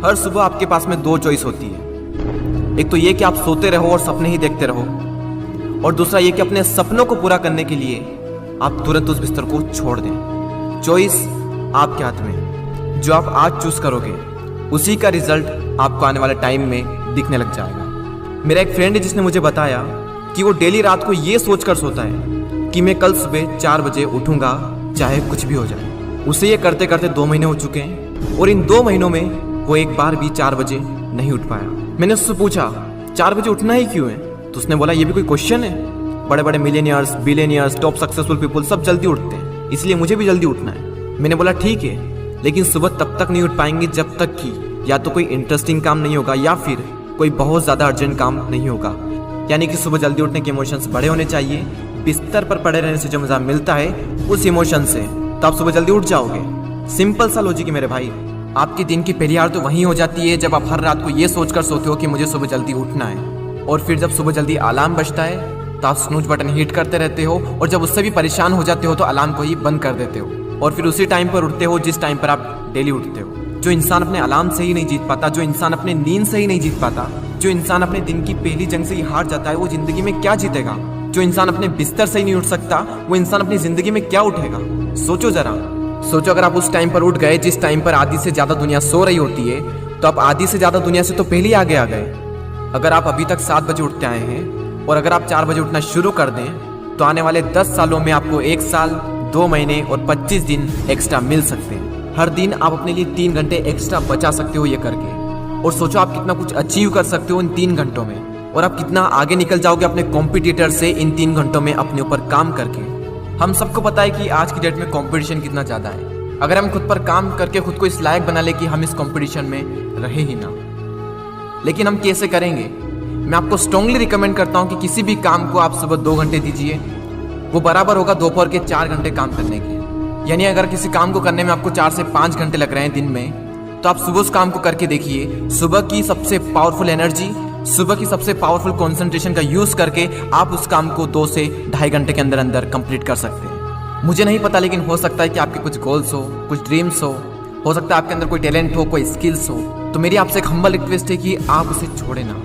हर सुबह आपके पास में दो चॉइस होती है। एक तो ये कि आप सोते रहो और सपने ही देखते रहो, और दूसरा ये कि अपने सपनों को पूरा करने के लिए आप तुरंत उस बिस्तर को छोड़ दें। चॉइस आपके हाथ में। जो आप आज चूज करोगे उसी का रिजल्ट आपको आने वाले टाइम में दिखने लग जाएगा। मेरा एक फ्रेंड है जिसने मुझे बताया कि वो डेली रात को ये सोचकर सोता है कि मैं कल सुबह 4 बजे उठूंगा चाहे कुछ भी हो जाए। उसे ये करते करते 2 महीने हो चुके हैं और इन 2 महीनों में वो एक बार भी 4 बजे नहीं उठ पाया। मैंने उससे पूछा 4 बजे उठना ही क्यों है, तो उसने बोला ये भी कोई क्वेश्चन है, बड़े बड़े millionaires, billionaires, top successful people सब जल्दी उठते हैं, इसलिए मुझे भी जल्दी उठना है। मैंने बोला ठीक है, लेकिन सुबह तब तक नहीं उठ पाएंगे जब तक कि या तो कोई इंटरेस्टिंग काम नहीं होगा या फिर कोई बहुत ज़्यादा अर्जेंट काम नहीं होगा। यानी कि सुबह जल्दी उठने के इमोशंस बड़े होने चाहिए। बिस्तर पर पड़े रहने से जो मज़ा मिलता है उस इमोशन से, तो आप सुबह जल्दी उठ जाओगे। सिंपल सा लॉजिक है मेरे भाई। आपकी दिन की पहली हार तो वहीं हो जाती है जब आप हर रात को ये सोचकर सोते हो कि मुझे सुबह जल्दी उठना है, और फिर जब सुबह जल्दी अलार्म बजता है तो आप स्नूज बटन हिट करते रहते हो, और जब उससे भी परेशान हो जाते हो तो अलार्म को ही बंद कर देते हो, और फिर उसी टाइम पर उठते हो जिस टाइम पर आप डेली उठते हो। जो इंसान अपने अलार्म से ही नहीं जीत पाता, जो इंसान अपने नींद से ही नहीं जीत पाता, जो इंसान अपने दिन की पहली जंग से ही हार जाता है, वो जिंदगी में क्या जीतेगा? जो इंसान अपने बिस्तर से ही नहीं उठ सकता, वो इंसान अपनी जिंदगी में क्या उठेगा? सोचो जरा, सोचो अगर आप उस टाइम पर उठ गए जिस टाइम पर आधी से ज्यादा दुनिया सो रही होती है, तो आप आधी से ज्यादा दुनिया से तो पहले ही आगे आ गए। अगर आप अभी तक 7 बजे उठते आए हैं और अगर आप 4 बजे उठना शुरू कर दें तो आने वाले 10 सालों में आपको 1 साल, 2 महीने और 25 दिन एक्स्ट्रा मिल सकते हैं। हर दिन आप अपने लिए 3 घंटे एक्स्ट्रा बचा सकते हो ये करके, और सोचो आप कितना कुछ अचीव कर सकते हो इन 3 घंटों में, और आप कितना आगे निकल जाओगे अपने कॉम्पिटिटर से इन 3 घंटों में अपने ऊपर काम करके। हम सबको पता है कि आज की डेट में कंपटीशन कितना ज़्यादा है। अगर हम खुद पर काम करके खुद को इस लायक बना ले कि हम इस कंपटीशन में रहे ही ना, लेकिन हम कैसे करेंगे? मैं आपको स्ट्रांगली रिकमेंड करता हूं कि किसी भी काम को आप सुबह 2 घंटे दीजिए, वो बराबर होगा दोपहर के 4 घंटे काम करने के। यानी अगर किसी काम को करने में आपको 4 से 5 घंटे लग रहे हैं दिन में, तो आप सुबह उस काम को करके देखिए। सुबह की सबसे पावरफुल एनर्जी, सुबह की सबसे पावरफुल कंसंट्रेशन का यूज करके आप उस काम को 2 से 2.5 घंटे के अंदर अंदर कंप्लीट कर सकते हैं। मुझे नहीं पता, लेकिन हो सकता है कि आपके कुछ गोल्स हो, कुछ ड्रीम्स हो सकता है आपके अंदर कोई टैलेंट हो, कोई स्किल्स हो, तो मेरी आपसे एक हम्बल रिक्वेस्ट है कि आप उसे छोड़े ना।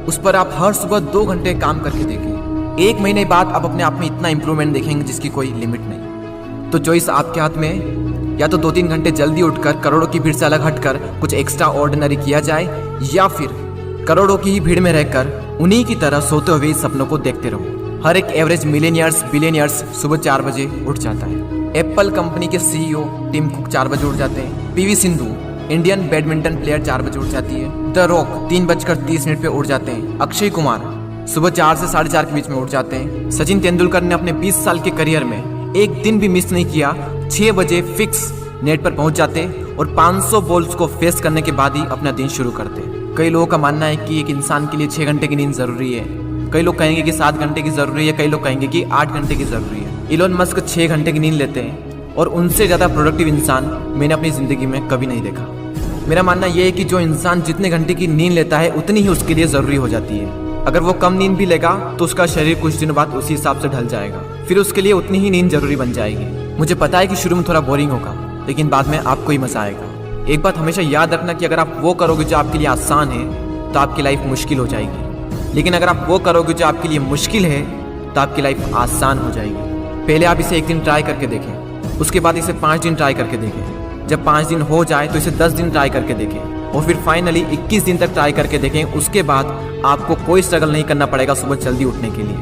उस पर आप हर सुबह 2 घंटे काम करके देखें। 1 महीने बाद आप अपने आप में इतना इंप्रूवमेंट देखेंगे जिसकी कोई लिमिट नहीं। तो चॉइस आपके हाथ में है, या तो 2-3 घंटे जल्दी उठकर करोड़ों की भीड़ से अलग हटकर कुछ एक्स्ट्रा ऑर्डिनरी किया जाए, या फिर करोड़ों की ही भीड़ में रहकर उन्हीं की तरह सोते हुए सपनों को देखते रहो। हर एक एवरेज मिलियनियर्स, बिलियनियर्स सुबह 4 बजे उठ जाता है। एप्पल कंपनी के सीईओ टिम कुक 4 बजे उठ जाते हैं। PV Sindhu Indian badminton player 4 बजे उठ जाती है। द रॉक 3:30 पे उठ जाते हैं। अक्षय कुमार सुबह 4 से 4:30 के बीच में उठ जाते हैं। सचिन तेंदुलकर ने अपने 20 साल के करियर में एक दिन भी मिस नहीं किया, 6 बजे फिक्स नेट पर पहुंच जाते और 500 बॉल्स को फेस करने के बाद ही अपना दिन शुरू करते। कई लोगों का मानना है कि एक इंसान के लिए 6 घंटे की नींद जरूरी है, कई लोग कहेंगे कि 7 घंटे की जरूरी है, कई लोग कहेंगे कि 8 घंटे की जरूरी है। इलोन मस्क 6 घंटे की नींद लेते हैं, और उनसे ज़्यादा प्रोडक्टिव इंसान मैंने अपनी ज़िंदगी में कभी नहीं देखा। मेरा मानना यह है कि जो इंसान जितने घंटे की नींद लेता है उतनी ही उसके लिए ज़रूरी हो जाती है। अगर वो कम नींद भी लेगा तो उसका शरीर कुछ दिनों बाद उसी हिसाब से ढल जाएगा, फिर उसके लिए उतनी ही नींद जरूरी बन जाएगी। मुझे पता है कि शुरू में थोड़ा बोरिंग होगा, लेकिन बाद में आपको ही मजा आएगा। एक बात हमेशा याद रखना कि अगर आप वो करोगे जो आपके लिए आसान है तो आपकी लाइफ मुश्किल हो जाएगी, लेकिन अगर आप वो करोगे जो आपके लिए मुश्किल है तो आपकी लाइफ आसान हो जाएगी। पहले आप इसे 1 दिन ट्राई करके देखें, उसके बाद इसे 5 दिन ट्राई करके देखें। जब 5 दिन हो जाए तो इसे 10 दिन ट्राई करके देखें, और फिर फाइनली 21 दिन तक ट्राई करके देखें। उसके बाद आपको कोई स्ट्रगल नहीं करना पड़ेगा सुबह जल्दी उठने के लिए,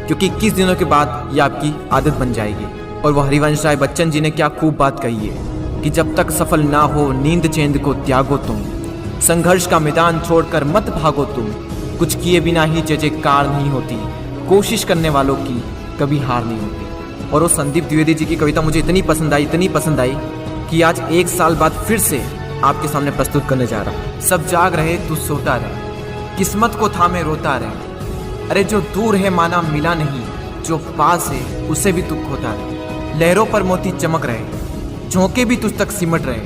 क्योंकि 21 दिनों के बाद ये आपकी आदत बन जाएगी। और वो हरिवंश राय बच्चन जी ने क्या खूब बात कही है कि जब तक सफल ना हो नींद चैन को त्यागो तुम, संघर्ष का मैदान छोड़कर मत भागो तुम, कुछ किए बिना ही जयकार नहीं होती, कोशिश करने वालों की कभी हार नहीं होती। और वो संदीप द्विवेदी जी की कविता मुझे इतनी पसंद आई कि आज 1 साल बाद फिर से आपके सामने प्रस्तुत करने जा रहा हूँ। सब जाग रहे तू सोता रहे, किस्मत को थामे रोता रहे, अरे जो दूर है माना मिला नहीं, जो पास है उसे भी तू खोता रहे। लहरों पर मोती चमक रहे, झोंके भी तुझ तक सिमट रहे,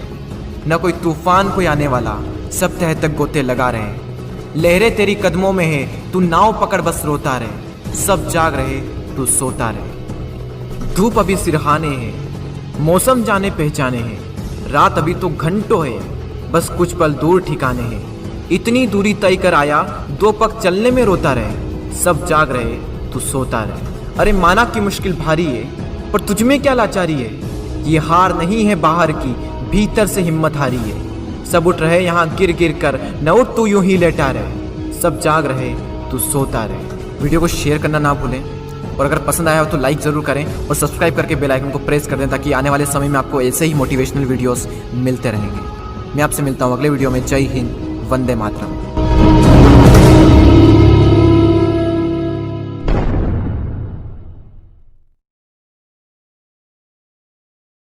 न कोई तूफान कोई आने वाला, सब तह तक गोते लगा रहे। लहरें तेरी कदमों में है, तू नाव पकड़ बस रोता रहे, सब जाग रहे तू सोता रहे। धूप अभी सिरहाने है, मौसम जाने पहचाने हैं, रात अभी तो घंटों है, बस कुछ पल दूर ठिकाने हैं, इतनी दूरी तय कर आया, 2 पग चलने में रोता रहे। सब जाग रहे, तू सोता रहे। अरे माना कि मुश्किल भारी है, पर तुझमें क्या लाचारी है। ये हार नहीं है बाहर की, भीतर से हिम्मत हारी है। सब उठ रहे यहाँ गिर गिर कर, न उठ तू यूं ही लेटा रहे। सब जाग रहे, तू सोता रहे। वीडियो को शेयर करना ना भूलें, और अगर पसंद आया हो तो लाइक ज़रूर करें और सब्सक्राइब करके बेल आइकन को प्रेस कर दें, ताकि आने वाले समय में आपको ऐसे ही मोटिवेशनल वीडियोस मिलते रहेंगे। मैं आपसे मिलता हूँ अगले वीडियो में। जय हिंद, वंदे मातरम।